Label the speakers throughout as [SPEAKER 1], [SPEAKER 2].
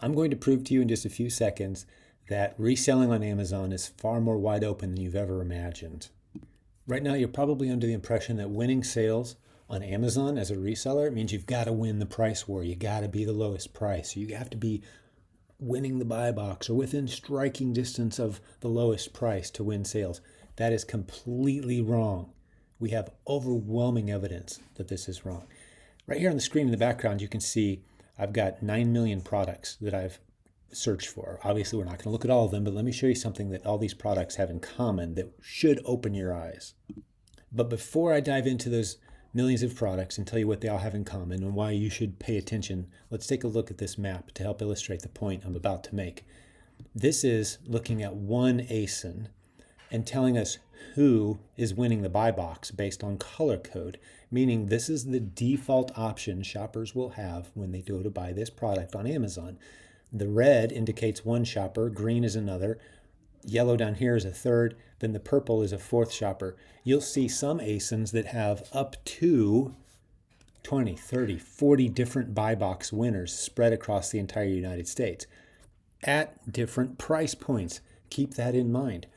[SPEAKER 1] I'm going to prove to you in just a few seconds that reselling on Amazon is far more wide open than you've ever imagined. Right now, you're probably under the impression that winning sales on Amazon as a reseller means you've got to win the price war. You got to be the lowest price. You have to be winning the buy box or within striking distance of the lowest price to win sales. That is completely wrong. We have overwhelming evidence that this is wrong. Right here on the screen in the background, you can see I've got 9 million products that I've searched for. Obviously, we're not going to look at all of them, but let me show you something that all these products have in common that should open your eyes. But before I dive into those millions of products and tell you what they all have in common and why you should pay attention, let's take a look at this map to help illustrate the point I'm about to make. This is looking at one ASIN and telling us who is winning the buy box based on color code, meaning this is the default option shoppers will have when they go to buy this product on Amazon. The red indicates one shopper, green is another, yellow down here is a third, then the purple is a fourth shopper. You'll see some ASINs that have up to 20, 30, 40 different buy box winners spread across the entire United States at different price points. Keep that in mind.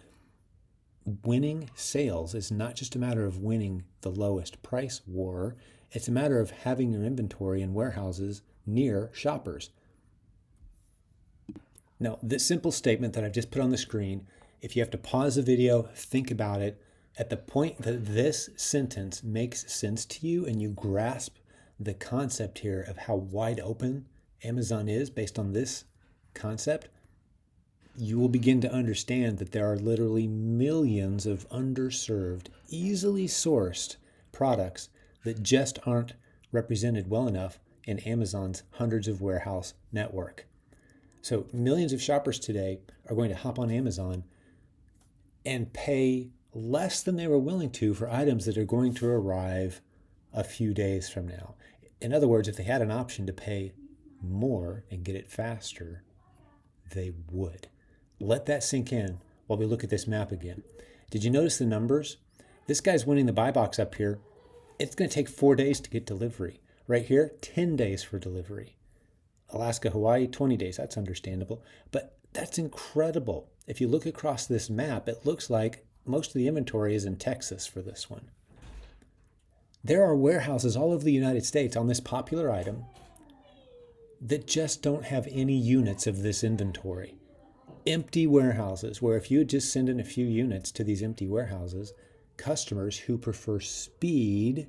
[SPEAKER 1] Winning sales is not just a matter of winning the lowest price war. It's a matter of having your inventory in warehouses near shoppers. Now, this simple statement that I've just put on the screen, if you have to pause the video, think about it. At the point that this sentence makes sense to you and you grasp the concept here of how wide open Amazon is based on this concept, you will begin to understand that there are literally millions of underserved, easily sourced products that just aren't represented well enough in Amazon's hundreds of warehouse network. So millions of shoppers today are going to hop on Amazon and pay less than they were willing to for items that are going to arrive a few days from now. In other words, if they had an option to pay more and get it faster, they would. Let that sink in while we look at this map again. Did you notice the numbers? This guy's winning the buy box up here. It's going to take 4 days to get delivery. Right here, 10 days for delivery. Alaska, Hawaii, 20 days. That's understandable. But that's incredible. If you look across this map, it looks like most of the inventory is in Texas for this one. There are warehouses all over the United States on this popular item that just don't have any units of this inventory. Empty warehouses where if you just send in a few units to these empty warehouses, customers who prefer speed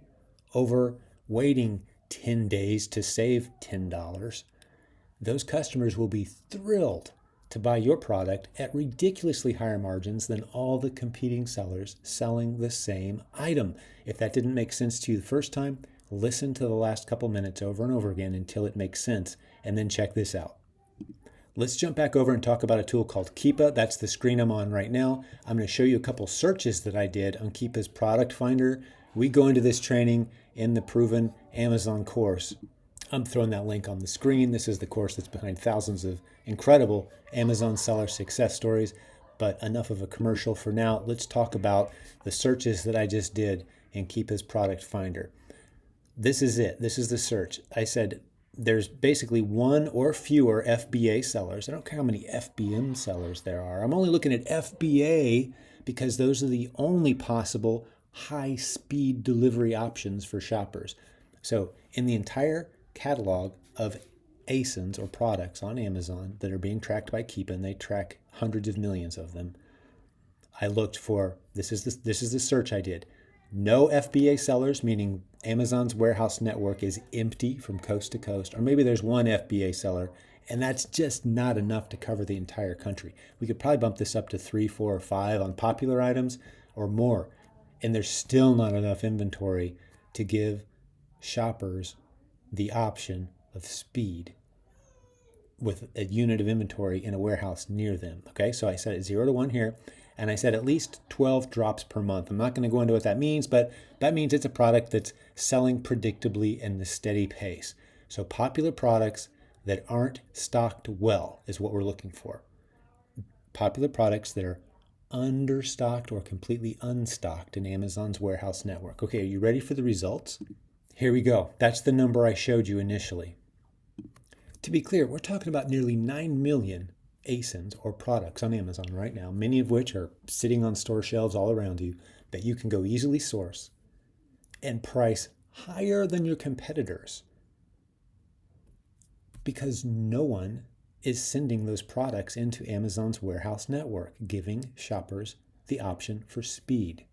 [SPEAKER 1] over waiting 10 days to save $10, those customers will be thrilled to buy your product at ridiculously higher margins than all the competing sellers selling the same item. If that didn't make sense to you the first time, listen to the last couple minutes over and over again until it makes sense, and then check this out. Let's jump back over and talk about a tool called Keepa. That's the screen I'm on right now. I'm going to show you a couple searches that I did on Keepa's product finder. We go into this training in the proven Amazon course. I'm throwing that link on the screen. This is the course that's behind thousands of incredible Amazon seller success stories. But enough of a commercial for now. Let's talk about the searches that I just did in Keepa's product finder. This is it. This is the search. I said, there's basically one or fewer FBA sellers. I don't care how many FBM sellers there are. I'm only looking at FBA because those are the only possible high-speed delivery options for shoppers. So in the entire catalog of ASINs or products on Amazon that are being tracked by Keepa, and they track hundreds of millions of them, I looked for, this is the search I did. No FBA sellers, meaning Amazon's warehouse network is empty from coast to coast, or maybe there's one FBA seller, and that's just not enough to cover the entire country. We could probably bump this up to 3, 4, or 5 on popular items or more, and there's still not enough inventory to give shoppers the option of speed with a unit of inventory in a warehouse near them. Okay, so I set it 0 to 1 here. And I said at least 12 drops per month. I'm not going to go into what that means, but that means it's a product that's selling predictably in a steady pace. So popular products that aren't stocked well is what we're looking for. Popular products that are understocked or completely unstocked in Amazon's warehouse network. Okay, are you ready for the results? Here we go. That's the number I showed you initially. To be clear, we're talking about nearly 9 million ASINs or products on Amazon right now, many of which are sitting on store shelves all around you that you can go easily source and price higher than your competitors because no one is sending those products into Amazon's warehouse network, giving shoppers the option for speed.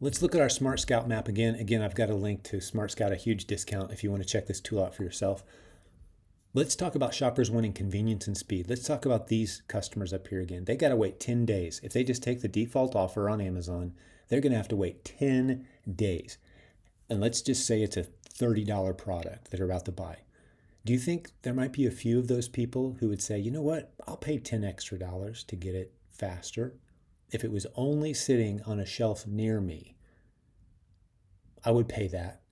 [SPEAKER 1] Let's look at our Smart Scout map again. Again, I've got a link to Smart Scout, a huge discount if you want to check this tool out for yourself. Let's talk about shoppers wanting convenience and speed. Let's talk about these customers up here again. They got to wait 10 days. If they just take the default offer on Amazon, they're going to have to wait 10 days. And let's just say it's a $30 product that they're about to buy. Do you think there might be a few of those people who would say, you know what, I'll pay $10 extra to get it faster if it was only sitting on a shelf near me? I would pay that.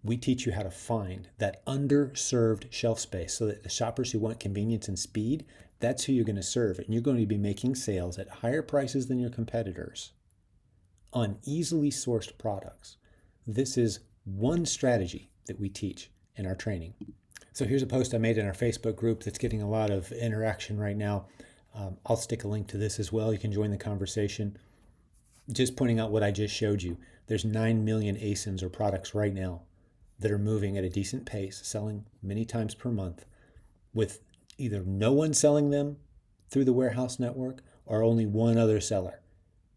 [SPEAKER 1] We teach you how to find that underserved shelf space so that the shoppers who want convenience and speed, that's who you're going to serve. And you're going to be making sales at higher prices than your competitors on easily sourced products. This is one strategy that we teach in our training. So here's a post I made in our Facebook group that's getting a lot of interaction right now. I'll stick a link to this as well. You can join the conversation. Just pointing out what I just showed you. There's 9 million ASINs or products right now that are moving at a decent pace, selling many times per month, with either no one selling them through the warehouse network or only one other seller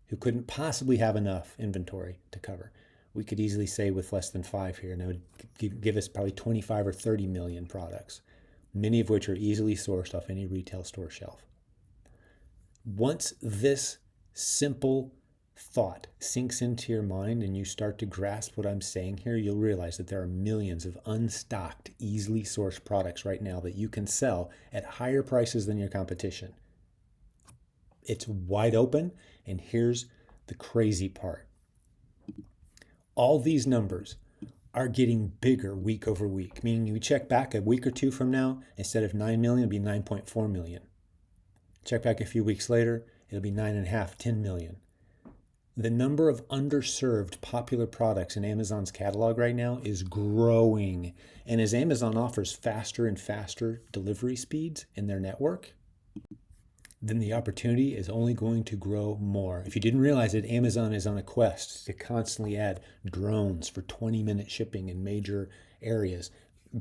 [SPEAKER 1] who couldn't possibly have enough inventory to cover. We could easily say with less than 5 here, and that would give us probably 25 or 30 million products, many of which are easily sourced off any retail store shelf. Once this simple thought sinks into your mind and you start to grasp what I'm saying here, you'll realize that there are millions of unstocked, easily sourced products right now that you can sell at higher prices than your competition. It's wide open, and here's the crazy part. All these numbers are getting bigger week over week, meaning you check back a week or two from now, instead of 9 million, it'll be 9.4 million. Check back a few weeks later, it'll be 9.5, 10 million. The number of underserved popular products in Amazon's catalog right now is growing. And as Amazon offers faster and faster delivery speeds in their network, then the opportunity is only going to grow more. If you didn't realize it, Amazon is on a quest to constantly add drones for 20-minute shipping in major areas,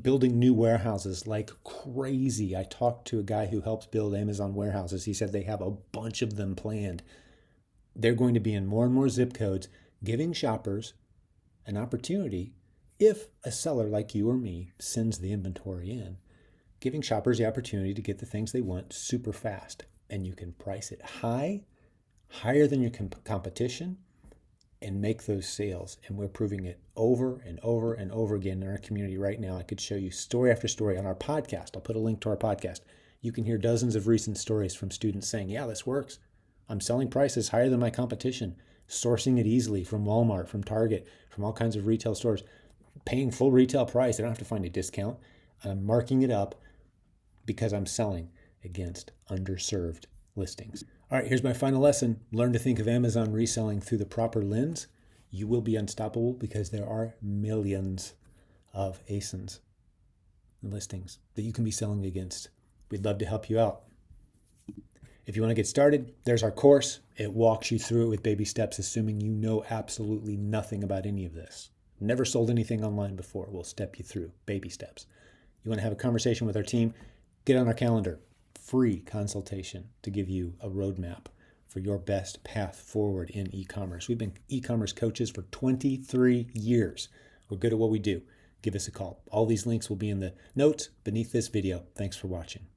[SPEAKER 1] building new warehouses like crazy. I talked to a guy who helps build Amazon warehouses. He said they have a bunch of them planned. They're going to be in more and more zip codes, giving shoppers an opportunity, if a seller like you or me sends the inventory in, giving shoppers the opportunity to get the things they want super fast. And you can price it higher than your competition, and make those sales. And we're proving it over and over and over again in our community right now. I could show you story after story on our podcast. I'll put a link to our podcast. You can hear dozens of recent stories from students saying, yeah, this works. I'm selling prices higher than my competition, sourcing it easily from Walmart, from Target, from all kinds of retail stores, paying full retail price. I don't have to find a discount. I'm marking it up because I'm selling against underserved listings. All right, here's my final lesson. Learn to think of Amazon reselling through the proper lens. You will be unstoppable because there are millions of ASINs and listings that you can be selling against. We'd love to help you out. If you want to get started, there's our course. It walks you through it with baby steps, assuming you know absolutely nothing about any of this. Never sold anything online before. We'll step you through baby steps. You want to have a conversation with our team? Get on our calendar. Free consultation to give you a roadmap for your best path forward in e-commerce. We've been e-commerce coaches for 23 years. We're good at what we do. Give us a call. All these links will be in the notes beneath this video. Thanks for watching.